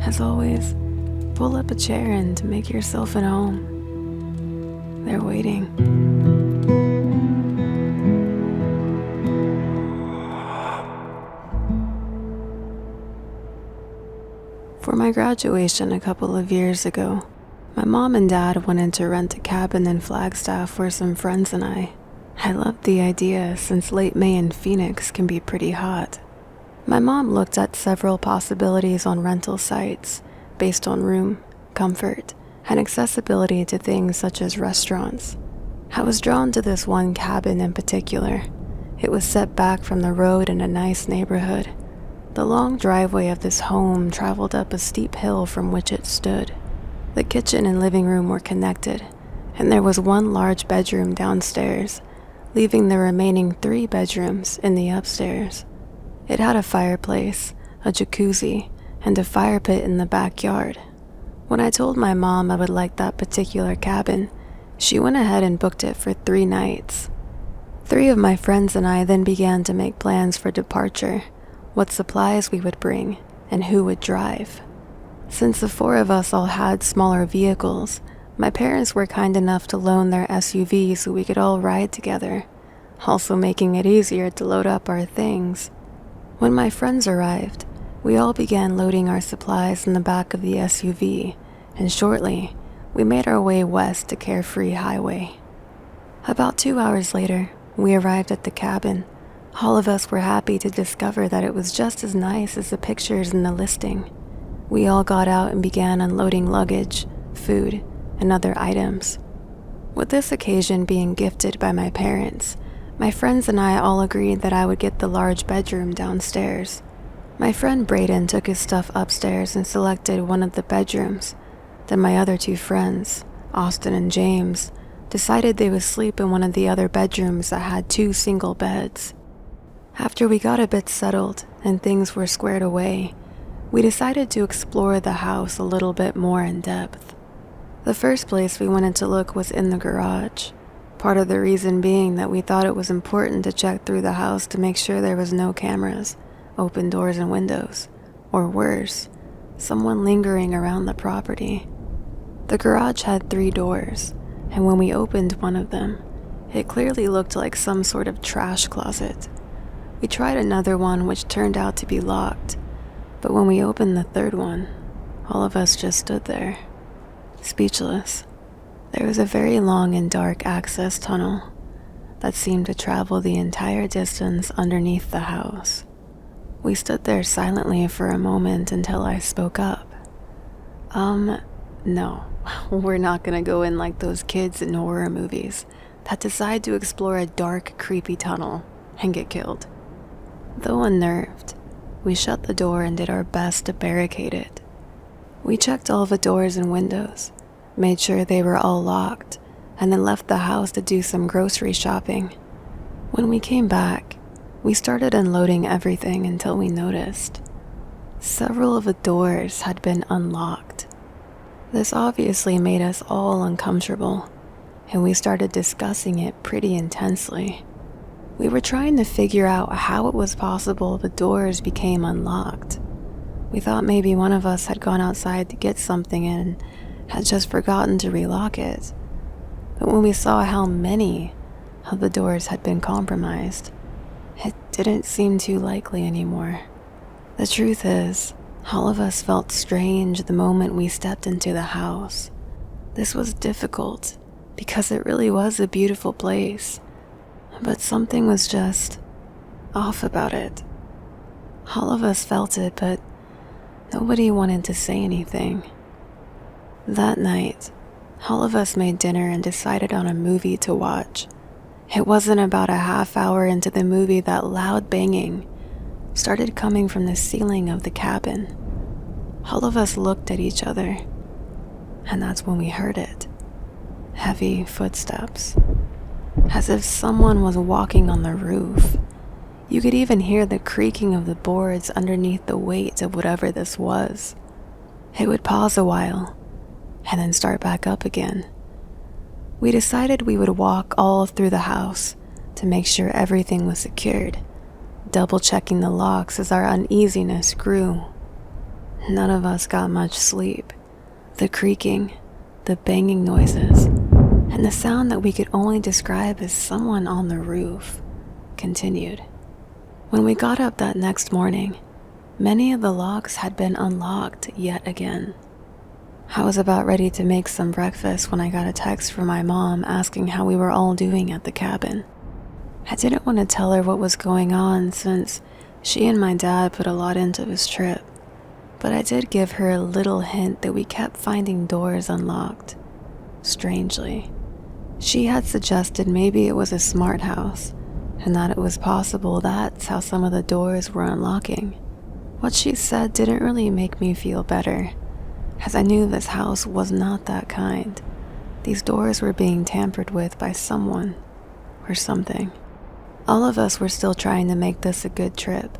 As always, pull up a chair and make yourself at home. They're waiting. For my graduation a couple of years ago, my mom and dad wanted to rent a cabin in Flagstaff for some friends and I. I loved the idea since late May in Phoenix can be pretty hot. My mom looked at several possibilities on rental sites based on room, comfort, and accessibility to things such as restaurants. I was drawn to this one cabin in particular. It was set back from the road in a nice neighborhood. The long driveway of this home traveled up a steep hill from which it stood. The kitchen and living room were connected, and there was one large bedroom downstairs, leaving the remaining 3 bedrooms in the upstairs. It had a fireplace, a jacuzzi, and a fire pit in the backyard. When I told my mom I would like that particular cabin, she went ahead and booked it for 3 nights. 3 of my friends and I then began to make plans for departure, what supplies we would bring, and who would drive. Since the 4 of us all had smaller vehicles, my parents were kind enough to loan their SUV so we could all ride together, also making it easier to load up our things. When my friends arrived, we all began loading our supplies in the back of the SUV, and shortly, we made our way west to Carefree Highway. About 2 hours later, we arrived at the cabin. All of us were happy to discover that it was just as nice as the pictures in the listing. We all got out and began unloading luggage, food, and other items. With this occasion being gifted by my parents, my friends and I all agreed that I would get the large bedroom downstairs. My friend Braden took his stuff upstairs and selected one of the bedrooms. Then my other 2 friends, Austin and James, decided they would sleep in one of the other bedrooms that had 2 single beds. After we got a bit settled and things were squared away, we decided to explore the house a little bit more in depth. The first place we wanted to look was in the garage, part of the reason being that we thought it was important to check through the house to make sure there was no cameras, open doors and windows, or worse, someone lingering around the property. The garage had 3 doors, and when we opened one of them, it clearly looked like some sort of trash closet. We tried another one which turned out to be locked, but when we opened the 3rd one, all of us just stood there, speechless. There was a very long and dark access tunnel that seemed to travel the entire distance underneath the house. We stood there silently for a moment until I spoke up. No, we're not gonna go in like those kids in horror movies that decide to explore a dark, creepy tunnel and get killed. Though unnerved, we shut the door and did our best to barricade it. We checked all the doors and windows, made sure they were all locked, and then left the house to do some grocery shopping. When we came back, we started unloading everything until we noticed several of the doors had been unlocked. This obviously made us all uncomfortable, and we started discussing it pretty intensely. We were trying to figure out how it was possible the doors became unlocked. We thought maybe one of us had gone outside to get something and had just forgotten to relock it. But when we saw how many of the doors had been compromised, it didn't seem too likely anymore. The truth is, all of us felt strange the moment we stepped into the house. This was difficult because it really was a beautiful place, but something was just off about it. All of us felt it, but nobody wanted to say anything. That night, all of us made dinner and decided on a movie to watch. It wasn't about a half hour into the movie that loud banging started coming from the ceiling of the cabin. All of us looked at each other, and that's when we heard it. Heavy footsteps, as if someone was walking on the roof. You could even hear the creaking of the boards underneath the weight of whatever this was. It would pause a while, and then start back up again. We decided we would walk all through the house to make sure everything was secured, double-checking the locks as our uneasiness grew. None of us got much sleep. The creaking, the banging noises, and the sound that we could only describe as someone on the roof continued. When we got up that next morning, many of the locks had been unlocked yet again. I was about ready to make some breakfast when I got a text from my mom asking how we were all doing at the cabin. I didn't want to tell her what was going on since she and my dad put a lot into this trip, but I did give her a little hint that we kept finding doors unlocked. Strangely, she had suggested maybe it was a smart house, and that it was possible that's how some of the doors were unlocking. What she said didn't really make me feel better, as I knew this house was not that kind. These doors were being tampered with by someone or something. All of us were still trying to make this a good trip,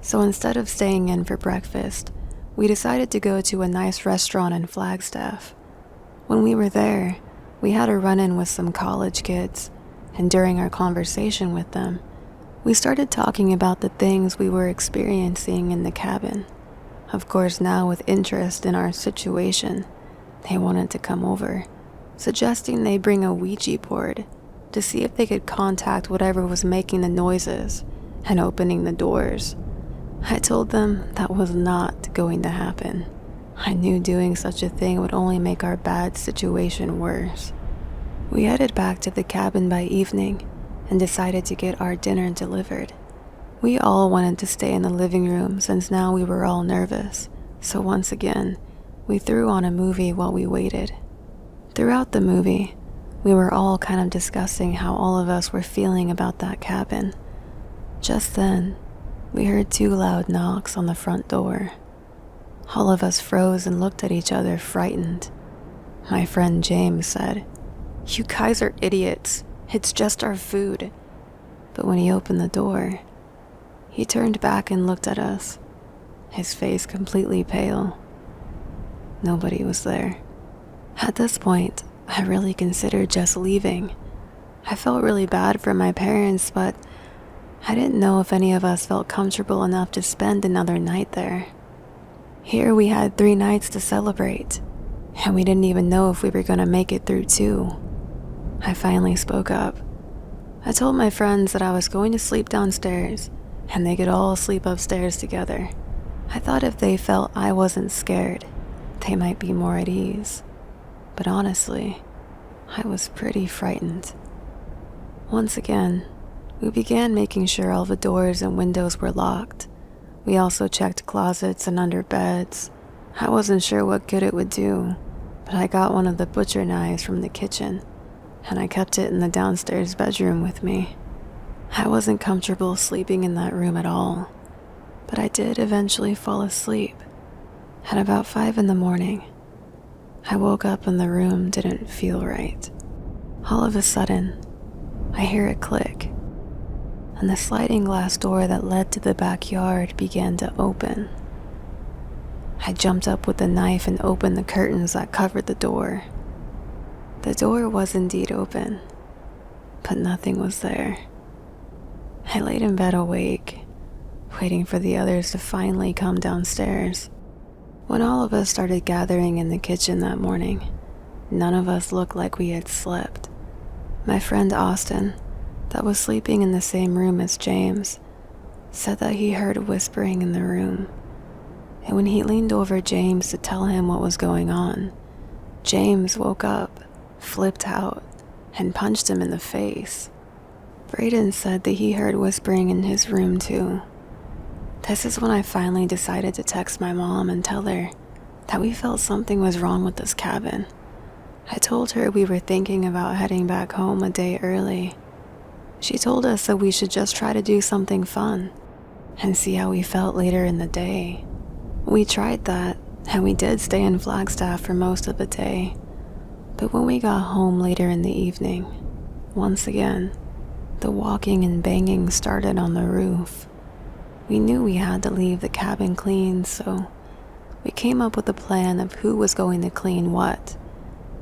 so instead of staying in for breakfast, we decided to go to a nice restaurant in Flagstaff. When we were there, we had a run-in with some college kids, and during our conversation with them, we started talking about the things we were experiencing in the cabin. Of course, now with interest in our situation, they wanted to come over, suggesting they bring a Ouija board to see if they could contact whatever was making the noises and opening the doors. I told them that was not going to happen. I knew doing such a thing would only make our bad situation worse. We headed back to the cabin by evening and decided to get our dinner delivered. We all wanted to stay in the living room since now we were all nervous, so once again, we threw on a movie while we waited. Throughout the movie, we were all kind of discussing how all of us were feeling about that cabin. Just then, we heard 2 loud knocks on the front door. All of us froze and looked at each other frightened. My friend James said, "You guys are idiots. It's just our food." But when he opened the door, he turned back and looked at us, his face completely pale. Nobody was there. At this point, I really considered just leaving. I felt really bad for my parents, but I didn't know if any of us felt comfortable enough to spend another night there. Here we had 3 nights to celebrate, and we didn't even know if we were going to make it through 2. I finally spoke up. I told my friends that I was going to sleep downstairs, and they could all sleep upstairs together. I thought if they felt I wasn't scared, they might be more at ease. But honestly, I was pretty frightened. Once again, we began making sure all the doors and windows were locked. We also checked closets and under beds. I wasn't sure what good it would do, but I got one of the butcher knives from the kitchen, and I kept it in the downstairs bedroom with me. I wasn't comfortable sleeping in that room at all, but I did eventually fall asleep. At about 5 in the morning, I woke up and the room didn't feel right. All of a sudden, I hear a click, and the sliding glass door that led to the backyard began to open. I jumped up with the knife and opened the curtains that covered the door. The door was indeed open, but nothing was there. I laid in bed awake, waiting for the others to finally come downstairs. When all of us started gathering in the kitchen that morning, none of us looked like we had slept. My friend Austin, that was sleeping in the same room as James, said that he heard whispering in the room. And when he leaned over James to tell him what was going on, James woke up, flipped out, and punched him in the face. Braden said that he heard whispering in his room too. This is when I finally decided to text my mom and tell her that we felt something was wrong with this cabin. I told her we were thinking about heading back home a day early. She told us that we should just try to do something fun and see how we felt later in the day. We tried that, and we did stay in Flagstaff for most of the day. But when we got home later in the evening, once again, the walking and banging started on the roof. We knew we had to leave the cabin clean, so we came up with a plan of who was going to clean what,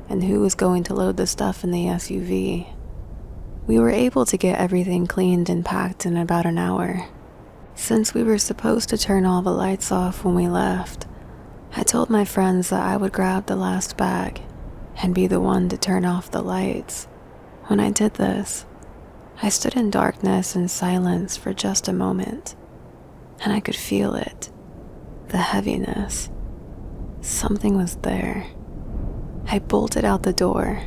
and who was going to load the stuff in the SUV. We were able to get everything cleaned and packed in about an hour. Since we were supposed to turn all the lights off when we left, I told my friends that I would grab the last bag and be the one to turn off the lights. When I did this, I stood in darkness and silence for just a moment, and I could feel it, the heaviness. Something was there. I bolted out the door,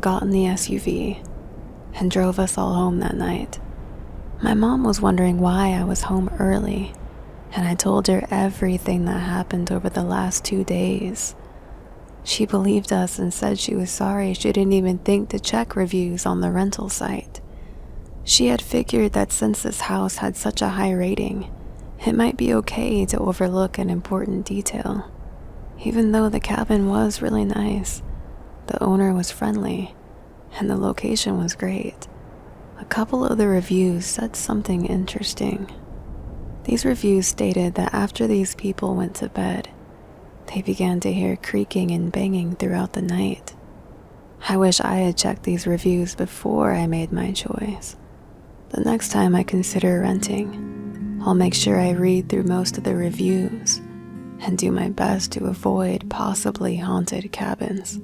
got in the SUV, and drove us all home that night. My mom was wondering why I was home early, and I told her everything that happened over the last 2 days. She believed us and said she was sorry she didn't even think to check reviews on the rental site. She had figured that since this house had such a high rating, it might be okay to overlook an important detail. Even though the cabin was really nice, the owner was friendly, and the location was great, a couple of the reviews said something interesting. These reviews stated that after these people went to bed, they began to hear creaking and banging throughout the night. I wish I had checked these reviews before I made my choice. The next time I consider renting, I'll make sure I read through most of the reviews and do my best to avoid possibly haunted cabins.